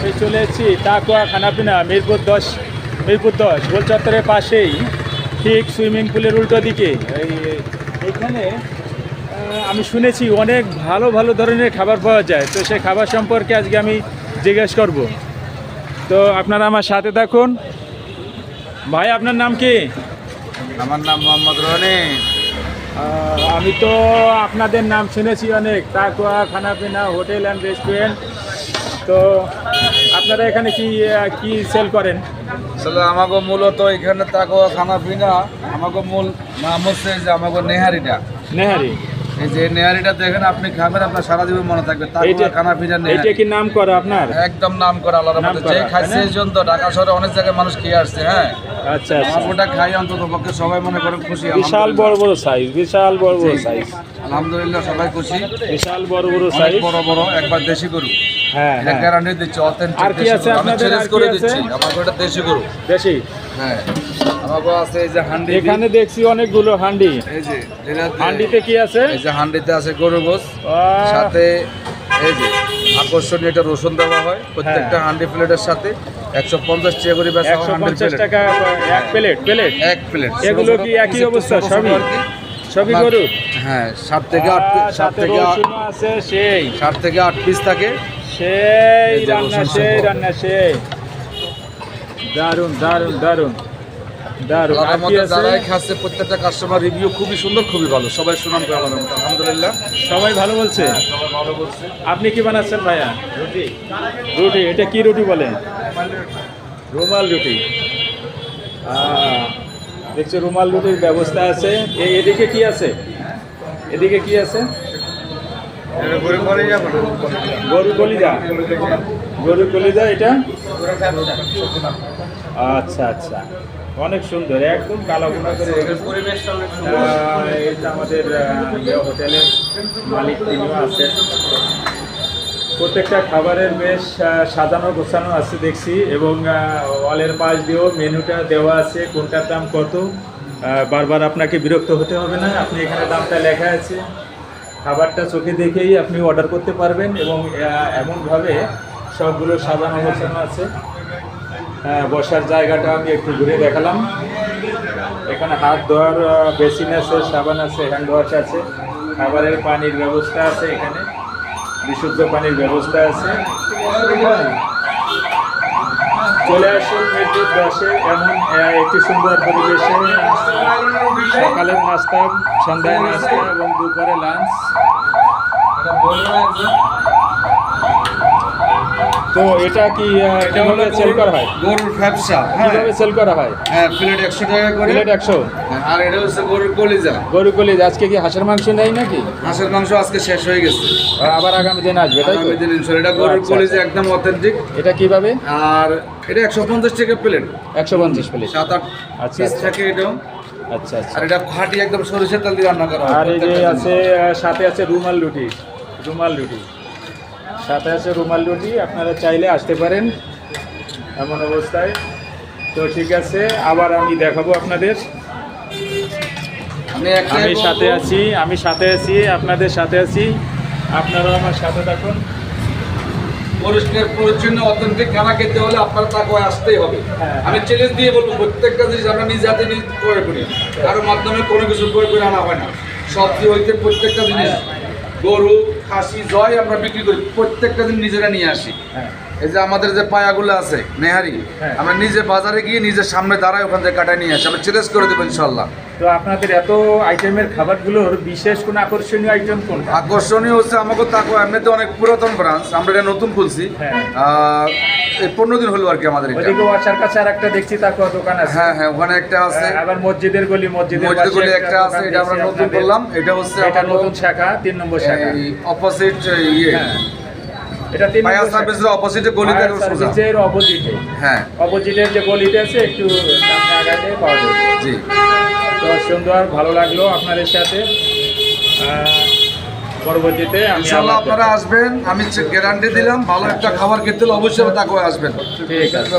আমি চলে এসেছি তাকুয়া খানাপিনা মিরপুর 10 গোল চত্বরের পাশেই, ঠিক সুইমিং পুলের উল্টো দিকে। এইখানে আমি শুনেছি অনেক ভালো ভালো ধরনের খাবার পাওয়া যায়, তো সেই খাবার সম্পর্কে আজকে আমি জিজ্ঞেস করব। তো আপনারা আমার সাথে থাকুন। ভাই, আপনার নাম কি? আমার নাম মোহাম্মদ রনি। আমি তো আপনাদের নাম শুনেছি অনেক, তাকুয়া খানাপিনা হোটেল অ্যান্ড রেস্টুরেন্ট। তো আপনারা এখানে কি সেল করেন? আসলে আমাকে মূলত এখানে তাকুয়া খানাপিনা, আমাকে মূল নাম হচ্ছে যে আমাকে নেহারিটা। নেহারি? এই যে নেহারিটা দেখেন, আপনি খাবেন আপনার সারা জীবন মনে থাকবে তাকুয়া খানাপিনা নেহারি। এইটা কি নাম করা আপনার? একদম নাম করা, আল্লাহর রহমতে। যে খাইছে এই জন্য তো ঢাকা শহরে অনেক জায়গায় মানুষ খেয়ে আসছে। হ্যাঁ, আচ্ছা আচ্ছা। ওটা খাই অন্তত পক্ষে সবাই মনে করেন খুশি। বিশাল বড় বড় সাইজ, বিশাল বড় বড় সাইজ। আলহামদুলিল্লাহ সবাই খুশি। বিশাল বড় বড় সাইজ, বড় বড় একবার দেশি গরু। হ্যাঁ এটা গ্যারান্টি দিচ্ছি, অথেন্টিক। আর কি আছে আপনাদের? চ্যালেঞ্জ করে দিচ্ছি, আমাকে ওটা দেশি গরু। দেশি? হ্যাঁ, আমাকে আছে এই যে হান্ডি। এখানে দেখছি অনেকগুলো হান্ডি। এই যে হান্ডিতে কি আছে? এই যে হান্ডিতে আছে গরু গোস, সাথে এই যে আকর্ষণীয় একটা রসুন দেওয়া হয় প্রত্যেকটা হান্ডি প্লেটের সাথে। 150 টাকা করে বেচা হয়। 150 টাকা এক প্লেট? এক প্লেট। এগুলো কি একই অবস্থা সবই গরু? হ্যাঁ, 7 থেকে 8 আছে, সেই 7 থেকে 8 পিস থাকে। সেই রান্না সেই দারুন দারুন দারুন দারুন। আর কি আছে? যারাই খাচ্ছে প্রত্যেকটা কাস্টমার রিভিউ খুবই সুন্দর, খুবই ভালো, সবাই সুনাম করে আলহামদুলিল্লাহ, সবাই ভালো বলছে। সবাই ভালো বলছে। আপনি কি বানাচ্ছেন ভাইয়া? রুটি। রুটি? এটা কি রুটি বলেন? রুমাল রুটি। দেখছি রুমাল রুটির ব্যবস্থা আছে। এদিকে কি আছে? এদিকে কি আছে? গরু কলিজা? গরু কলিজা এটা? আচ্ছা আচ্ছা, অনেক সুন্দর, একদম কালাভুনা করে। এটা আমাদের হোটেলের মালিক, তিনিও আছেন। প্রত্যেকটা খাবারের বেশ সাজানো গোছানো আছে দেখছি, এবং ওয়ালের পাশ দিয়েও মেনুটা দেওয়া আছে, কোনটার দাম কত। বারবার আপনাকে বিরক্ত হতে হবে না, আপনি এখানে দামটা লেখা আছে। খাবারটা চোখে দেখেই আপনি অর্ডার করতে পারবেন, এবং এমনভাবে সবগুলো সাজানো গোছানো আছে। বসার জায়গাটা আমি একটু ঘুরে দেখালাম। এখানে হাত ধোয়ার বেসিন আছে, সাবান আছে, হ্যান্ড ওয়াশ আছে, খাবারের পানির ব্যবস্থা আছে, এখানে বিশুদ্ধ পানির ব্যবস্থা আছে। চলে আসুন মিরপুর 10-এ এমন একটি সুন্দর পরিবেশে সকালের নাস্তা, সন্ধ্যায় নাস্তা এবং দুপুরে লাঞ্চ। তো এটা কি কিভাবে সেল করা হয়? গরুর ব্যবসা কিভাবে সেল করা হয়? হ্যাঁ, প্লেট 100 টাকা করে। প্লেট 100? আর এটা হচ্ছে গরুর কলিজা। গরু কলিজা। আজকে কি হাঁসের মাংস নেই নাকি? হাঁসের মাংস আজকে শেষ হয়ে গেছে, আবার আগামী দিন আসবে, তাই তো? আগামী দিন ইনশাআল্লাহ। এটা গরুর কলিজা একদম অথেন্টিক। এটা কিভাবে? আর এটা 150 টাকা প্লেট। 150 প্লেট? 7-8 আচ্ছা পিস থাকে এটাও। আচ্ছা আচ্ছা। আর এটা খাঁটি একদম সরিষার তেল দিয়ে রান্না করা হয়। আর এই যে আছে, সাথে আছে রুমাল রুটি। রুমাল রুটি সাথে আছে রুমাল রুটি। আপনারা চাইলে আসতে পারেন এমন অবস্থায়। তো ঠিক আছে, আবার আমি দেখাবো আপনাদের। আমি সাথে আছি, আপনাদের সাথে আছি, আপনারাও আমার সাথে থাকুন। পরিষ্কার পরিচ্ছন্ন অথেন্টিক খানা খেতে হলে আপনার তাকুয়ায় আসতেই হবে। আমি চ্যালেঞ্জ দিয়ে বলবো, প্রত্যেকটা জিনিস আমরা নিজে হাতে ক্রয় করি, কারোর মাধ্যমে কোনো কিছু ক্রয় করে আনা হয় না। সবজি হইতে প্রত্যেকটা জিনিস, গরু, খাসি, জয় আমরা বিক্রি করি, প্রত্যেকটা জিনিস নিজেরা নিয়ে আসি। এই যে আমাদের যে পায়াগুলো আছে নেহারি, আমরা নিজে বাজারে গিয়ে নিজের সামনে দাঁড়ায় ওখান থেকে কাটায় নিয়ে আসি। আমরা চ্যালেঞ্জ করে দেবো ইনশাল্লাহ। তো আপনাদের এত আইটেমের খাবারগুলোর বিশেষ কোনো আকর্ষণীয় আইটেম কোনটা? আকর্ষণীয় হচ্ছে আমাকে তাকুয়া এমনিতে অনেক পুরাতন ব্রাঞ্চ, আমরা এটা নতুন খুলছি। এই 15 দিন হলো আর কি আমাদের। ওইদিকে ওয়াচার কাছে আর একটা দেখছি তাকুয়া দোকান আছে। হ্যাঁ হ্যাঁ, ওখানে একটা আছে। আবার মসজিদের গলি একটা আছে, এটা আমরা নতুন করলাম। এটা হচ্ছে এটা নতুন শাখা, 3 নম্বর শাখা, অপোজিট এটা 3 নম্বর সার্ভিসের অপোজিটে গলিতে সোজা। এর অপোজিটে, হ্যাঁ, অপোজিটের যে গলিতে আছে একটু সামনে আগালে পাওয়া যাবে। জি। তো সুন্দর, ভালো লাগলো আপনাদের সাথে। পরবর্তীতে ইনশাআল্লাহ আপনারা আসবেন, আমি গ্যারান্টি দিলাম। ভালো একটা খাবার খেতে হলে অবশ্যই তাকুয়ায় আসবেন। ঠিক আছে।